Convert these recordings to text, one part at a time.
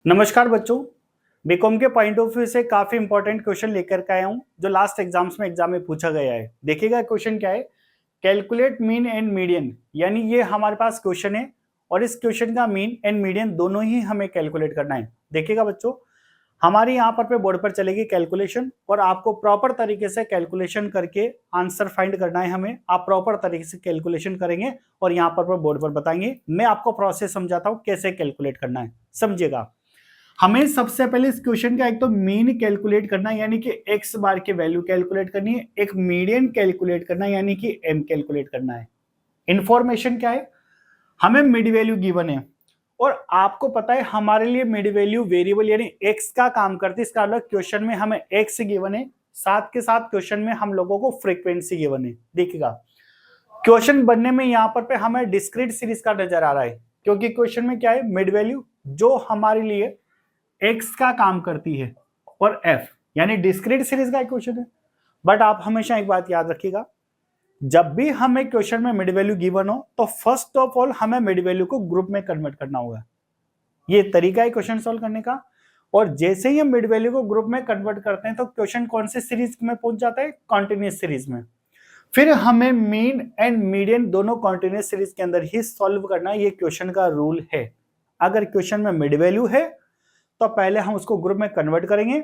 नमस्कार बच्चों। बीकॉम के पॉइंट ऑफ व्यू से काफी इंपॉर्टेंट क्वेश्चन लेकर के आया हूं जो लास्ट एग्जाम में पूछा गया है। देखिएगा क्वेश्चन क्या है। कैलकुलेट मीन एंड मीडियन, यानी ये हमारे पास क्वेश्चन है और इस क्वेश्चन का मीन एंड मीडियन दोनों ही हमें कैलकुलेट करना है। देखिएगा बच्चों, हमारी यहाँ पर पे बोर्ड पर चलेगी कैलकुलेशन और आपको प्रॉपर तरीके से कैलकुलेशन करके आंसर फाइंड करना है। हमें आप प्रॉपर तरीके से कैलकुलेशन करेंगे और यहाँ पर बोर्ड पर बताएंगे। मैं आपको प्रोसेस समझाता हूँ कैसे कैलकुलेट करना है, समझिएगा। हमें सबसे पहले इस क्वेश्चन का एक तो मीन कैलकुलेट करना है, यानी कि एक्स बार की वैल्यू कैलकुलेट करनी है। एक मीडियन कैलकुलेट करना है, यानी कि एम कैलकुलेट करना है। इंफॉर्मेशन क्या है, हमें मिड वैल्यू गिवन है और आपको पता है हमारे लिए मिड वैल्यू वेरिएबल यानी एक्स का काम करती है। इसका मतलब क्वेश्चन में हमें एक्स गिवन है, साथ के साथ क्वेश्चन में हम लोगों को फ्रीक्वेंसी गिवन है। देखिएगा क्वेश्चन बनने में यहाँ पर पे हमें डिस्क्रीट सीरीज का नजर आ रहा है, क्योंकि क्वेश्चन में क्या है, मिड वैल्यू जो हमारे लिए एक्स का काम करती है और एफ यानी डिस्क्रीट सीरीज का क्वेश्चन है। बट आप हमेशा एक बात याद रखिएगा, जब भी हमें क्वेश्चन में मिड वैल्यू गिवन हो तो फर्स्ट ऑफ ऑल हमें मिड वैल्यू को ग्रुप में कन्वर्ट करना होगा। ये तरीका है क्वेश्चन सॉल्व करने का। और जैसे ही हम मिड वैल्यू को ग्रुप में कन्वर्ट करते हैं तो क्वेश्चन कौन से सीरीज में पहुंच जाता है, कॉन्टिन्यूस सीरीज में। फिर हमें मीन एंड मीडियन दोनों कॉन्टिन्यूस सीरीज के अंदर ही सॉल्व करना, ये क्वेश्चन का रूल है। अगर क्वेश्चन में मिड वैल्यू है तो पहले हम उसको ग्रुप में कन्वर्ट करेंगे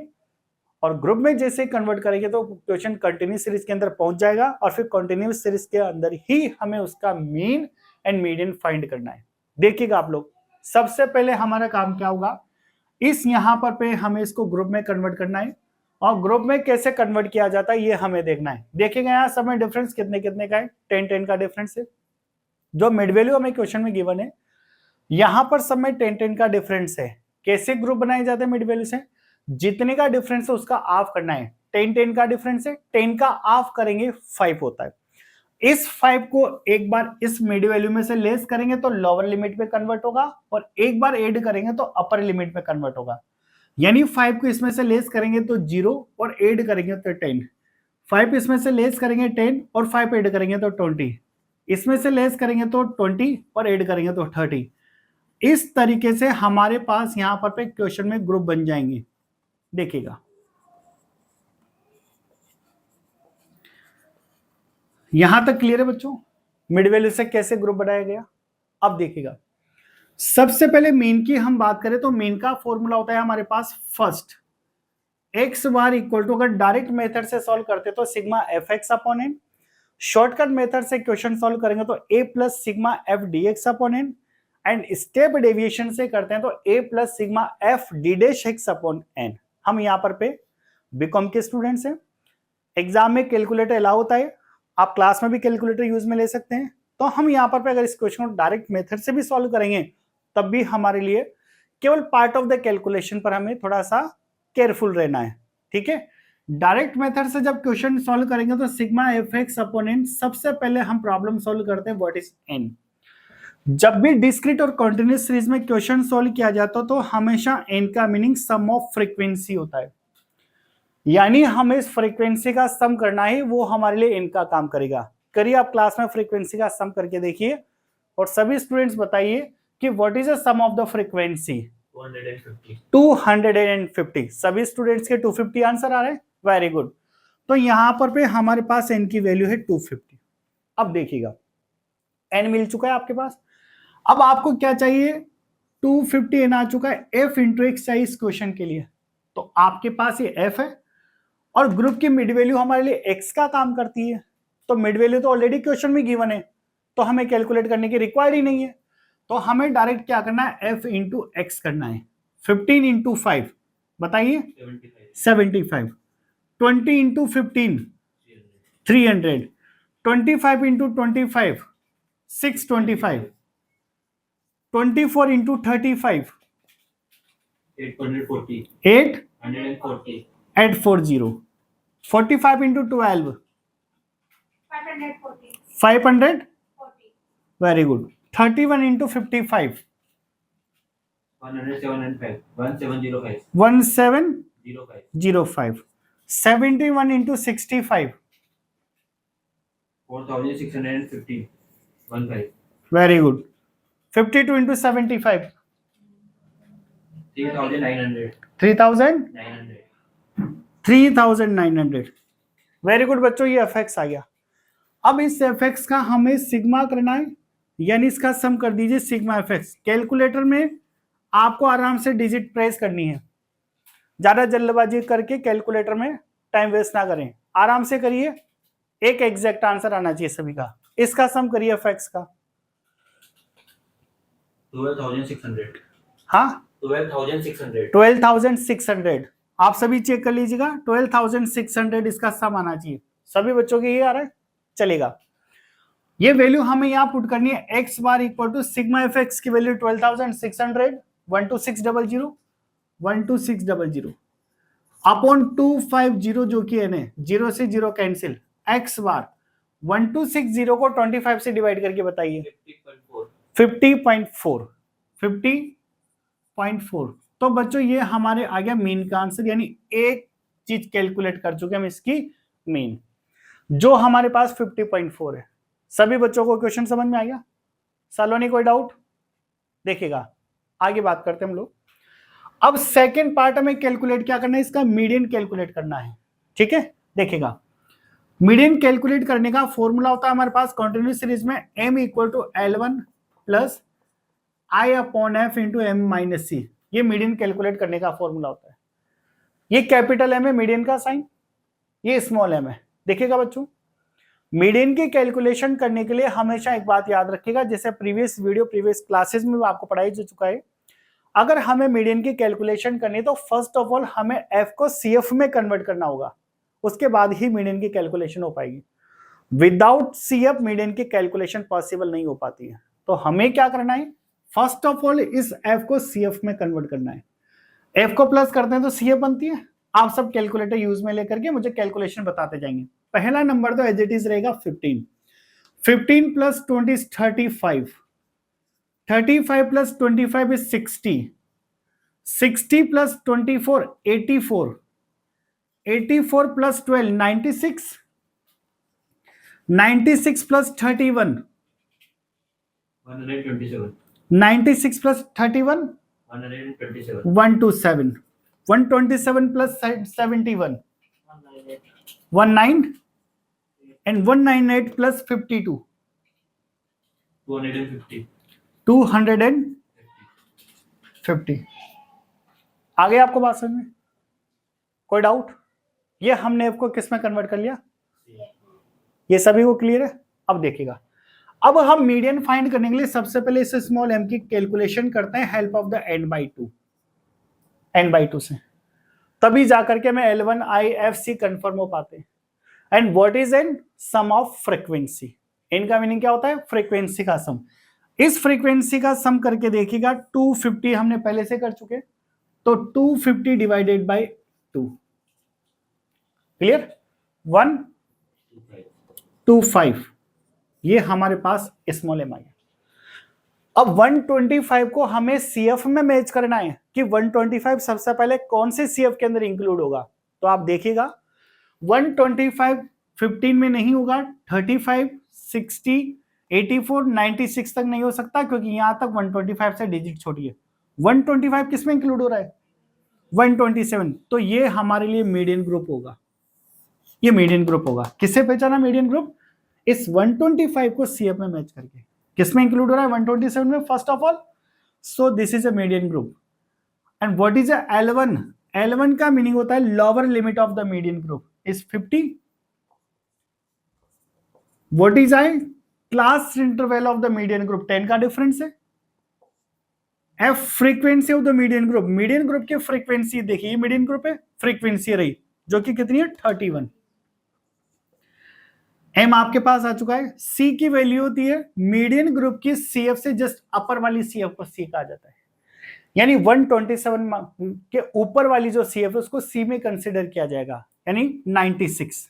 और ग्रुप में जैसे कन्वर्ट करेंगे तो क्वेश्चन कंटिन्यूस सीरीज के अंदर पहुंच जाएगा और फिर कंटिन्यूस सीरीज के अंदर ही हमें उसका मीन एंड मीडियन फाइंड करना है। देखिएगा आप लोग, सबसे पहले हमारा काम क्या होगा, इस यहां पर पे हमें इसको ग्रुप में कन्वर्ट करना है और ग्रुप में कैसे कन्वर्ट किया जाता है ये हमें देखना है। देखिएगा यहाँ सब में डिफरेंस कितने कितने का है, 10-10 का डिफरेंस है। जो मिड वैल्यू हमें क्वेश्चन में गिवन है यहां पर सब में 10-10 का डिफरेंस है। कैसे ग्रुप बनाए जाते हैं मिड वैल्यू से, जितने का डिफरेंस है उसका हाफ करना है। 10-10 का डिफरेंस है, 10 का हाफ करेंगे 5 होता है। इस 5 को एक बार इस मिड वैल्यू में से लेस करेंगे तो लोअर लिमिट में कन्वर्ट होगा और एक बार ऐड करेंगे तो अपर लिमिट में कन्वर्ट होगा। यानी 5 को इसमें से लेस करेंगे तो 0 और ऐड करेंगे तो 10। 5 इसमें से लेस करेंगे 10 और 5 ऐड करेंगे तो 20। इसमें से लेस करेंगे तो 20 और ऐड करेंगे तो 30। इस तरीके से हमारे पास यहां पर पे क्वेश्चन में ग्रुप बन जाएंगे। देखिएगा यहां तक क्लियर है बच्चों, मिड वैल्यू से कैसे ग्रुप बनाया गया। अब देखिएगा, सबसे पहले मीन की हम बात करें तो मीन का फॉर्मूला होता है हमारे पास first x bar equal to, अगर डायरेक्ट मेथड से सॉल्व करते तो sigma f x upon n, shortcut method से क्वेश्चन सॉल्व करेंगे तो a plus sigma f d x upon n, and step deviation से करते हैं तो a plus sigma f d dash x upon n. हम यहाँ पर पे बीकॉम के स्टूडेंट्स हैं, एग्जाम में कैलकुलेटर अलाउ होता है, आप क्लास में भी कैलकुलेटर यूज में ले सकते हैं। तो हम यहाँ पर पे अगर इस क्वेश्चन को डायरेक्ट मेथड से भी सॉल्व करेंगे तब भी हमारे लिए केवल पार्ट ऑफ द कैलकुलेशन पर हमें थोड़ा सा केयरफुल रहना है, ठीक है। डायरेक्ट मेथड से जब क्वेश्चन सॉल्व करेंगे तो sigma f x upon n, सबसे पहले हम प्रॉब्लम सॉल्व करते हैं व्हाट इज एन। जब भी डिस्क्रीट और कंटीन्यूअस सीरीज में क्वेश्चन सॉल्व किया जाता तो हमेशा एन का मीनिंग सम ऑफ फ्रीक्वेंसी होता है, यानी हमें इस फ्रीक्वेंसी का सम करना है, वो हमारे लिए एन का काम करेगा। करिए आप क्लास में फ्रीक्वेंसी का सम करके देखिए और सभी स्टूडेंट्स बताइए कि what is the sum of the frequency. 250। सभी स्टूडेंट्स के 250 आंसर आ रहे हैं, वेरी गुड। तो यहां पर पे हमारे पास एन की वैल्यू है 250। अब देखिएगा एन मिल चुका है आपके पास, अब आपको क्या चाहिए, 250 एन आ चुका है, एफ इंटू एक्स चाहिए इस क्वेश्चन के लिए। तो आपके पास ये एफ है और ग्रुप की मिड वैल्यू हमारे लिए एक्स का काम करती है, तो मिड वैल्यू तो ऑलरेडी क्वेश्चन में गिवन है तो हमें कैलकुलेट करने की रिक्वायर्ड ही नहीं है। तो हमें डायरेक्ट क्या करना है, एफ इंटू एक्स करना है। 15 इंटू 5 बताइए 75, 20 into 15 300, 25 into 25 625, 24 into 35 840, 840, 45 into 12 500, very good. 31 into 55 1705, 71 into 65 4615, very good. 52 into 75 3900 3900 very good बच्चों, ये एफएक्स आ गया। अब इस एफएक्स का हमें सिग्मा करना है, यानी इसका सम कर दीजिए सिग्मा एफएक्स। कैलकुलेटर में आपको आराम से डिजिट प्रेस करनी है, ज्यादा जल्दबाजी करके कैलकुलेटर में टाइम वेस्ट ना करें, आराम से करिए, एक एग्जैक्ट आंसर आना चाहिए सभी का। इसका सम करिए एफएक्स का। 12,600। हाँ 12,600। 12,600 आप सभी चेक कर लीजिएगा, 12,600 इसका सम आना चाहिए। सभी बच्चों के ये आ रहा है, चलेगा। ये वैल्यू हमें यहाँ पुट करनी है, x bar equal to sigma f x की वैल्यू 12,600 12600 12600 अपॉन 250 जो कि है, 0 से 0 कैंसिल, एक्स बार 1260 को 25 से डिवाइड करके बताइए। 50.4 50.4। तो बच्चों ये हमारे आ गया मीन का आंसर, यानी एक चीज कैलकुलेट कर चुके हम इसकी मीन, जो हमारे पास 50.4 है। सभी बच्चों को क्वेश्चन समझ में आ गया? सलोनी कोई डाउट? देखिएगा आगे बात करते हैं हम लोग। अब सेकंड पार्ट हमें कैलकुलेट क्या करना है, इसका मीडियन कैलकुलेट करना है। ठीक है, देखिएगा मीडियन कैलकुलेट करने का फॉर्मूला होता है हमारे पास कंटिन्यूस सीरीज में m equal to L1 plus I upon f into m minus c. ये मीडियन कैलकुलेट करने का फॉर्मूला होता है। ये कैपिटल एम है मीडियन का साइन, ये स्मॉल एम है। देखिएगा बच्चों, मीडियन की कैलकुलेशन करने के लिए हमेशा एक बात याद रखिएगा, जैसे प्रीवियस वीडियो प्रीवियस क्लासेस में आपको पढ़ाई जा चुका है, अगर हमें मीडियन की कैलकुलेशन करनी है तो फर्स्ट ऑफ ऑल हमें एफ को सीएफ में कन्वर्ट करना होगा, उसके बाद ही मीडियन की कैलकुलेशन हो पाएगी। विदाउट सीएफ मीडियन की कैलकुलेशन पॉसिबल नहीं हो पाती है। तो हमें क्या करना है, फर्स्ट ऑफ ऑल इस एफ को सीएफ में कन्वर्ट करना है। एफ को प्लस करते हैं तो सीएफ बनती है। आप सब कैलकुलेटर यूज में लेकर के मुझे कैलकुलेशन बताते जाएंगे। पहला नंबर तो एज इट इज रहेगा 15 15 plus 20 35 35 plus 25 is 60 60 plus 24 84 84 plus 12 96 96 plus 31 127 96 plus 31 127 127 127 plus 71 19 and 198 plus 52 250 250। आ गया आपको बात समझ में? कोई डाउट? ये हमने आपको किस में कन्वर्ट कर लिया, ये सभी को क्लियर है? अब देखिएगा, अब हम मीडियन फाइंड करने के लिए सबसे पहले इस स्मॉल m की कैलकुलेशन करते हैं हेल्प ऑफ द n/2 से, तभी जाकर के मैं L1 IFC कंफर्म हो पाते हैं। And what is n sum of frequency, इनका मीनिंग क्या होता है, फ्रीक्वेंसी का सम। इस फ्रीक्वेंसी का सम करके देखिएगा, 250 हमने पहले से कर चुके, तो 250 डिवाइडेड बाय 2, क्लियर, 125, ये हमारे पास स्मॉल एम आ गया। अब 125 को हमें सीएफ में मैच करना है कि 125 सबसे पहले कौन से सीएफ के अंदर इंक्लूड होगा। तो आप देखिएगा 125 15 में नहीं होगा, 35 60 84 96 तक नहीं हो सकता, क्योंकि यहां तक 125 से डिजिट छोड़िए। 125 किस में इंक्लूड हो रहा है, 127, तो ये हमारे लिए मीडियन ग्रुप होगा। ये मीडियन ग्रुप होगा। किससे पहचाना मीडियन ग्रुप, इस 125 को सीएफ में मैच करके। किसमें इंक्लूड हो रहा है, 127 में first of all, so this is a median group. And what is a L1, L1 का मीनिंग होता है lower limit of the median group is 50। What is I class interval of the median group, 10 का difference है। F frequency of the median group, median group की frequency देखिए, ये median group है, frequency रही जो कि कितनी है 31। एम आपके पास आ चुका है। सी की वैल्यू होती है मीडियन ग्रुप की सीएफ से जस्ट अपर वाली सीएफ को सी कहा जाता है, यानी 127 के ऊपर वाली जो सीएफ है उसको सी में कंसीडर किया जाएगा, यानी 96।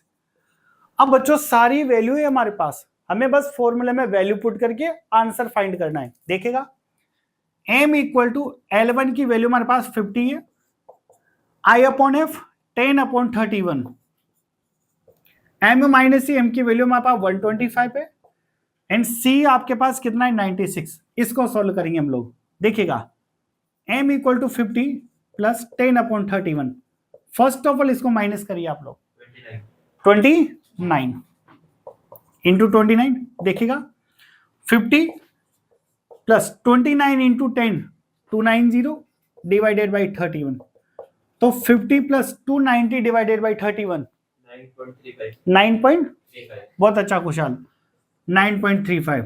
अब बच्चों सारी वैल्यू है हमारे पास, हमें बस फॉर्मूले में वैल्यू पुट करके आंसर फाइंड करना है। देखिएगा m इक्वल टू L1 की वैल्यू हमारे पास 50 है, I upon F 10 upon 31, m minus m की वैल्यू हमारे पास 125 है, एंड c आपके पास कितना है 96। इसको सॉल्व करेंगे हम लोग। देखिएगा m equal to 50 plus 10/31। First of all इसको माइनस करिए आप लोग, 29 इंटू 29, देखिएगा 50 प्लस 29 इंटू 10 290 डिवाइडेड बाई 31, तो 50 प्लस 290 डिवाइडेड बाई 31 9. बहुत अच्छा कुशाल, 9.35।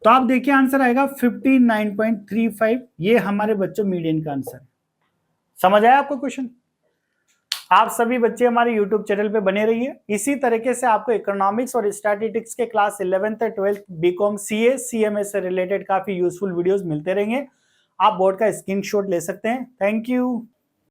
तो आप देखिए आंसर आएगा 59.35। ये हमारे बच्चों मीडियन का आंसर। समझ आया आपको क्वेश्चन? आप सभी बच्चे हमारे YouTube चैनल पे बने रहिए। इसी तरीके से आपको इकोनॉमिक्स और स्टैटिस्टिक्स के क्लास 11th और 12th बीकॉम सीए सीएमए से रिलेटेड काफी यूजफुल वीडियोस मिलते रहेंगे। आप बोर्ड का स्क्रीनशॉट ले सकते हैं। Thank you.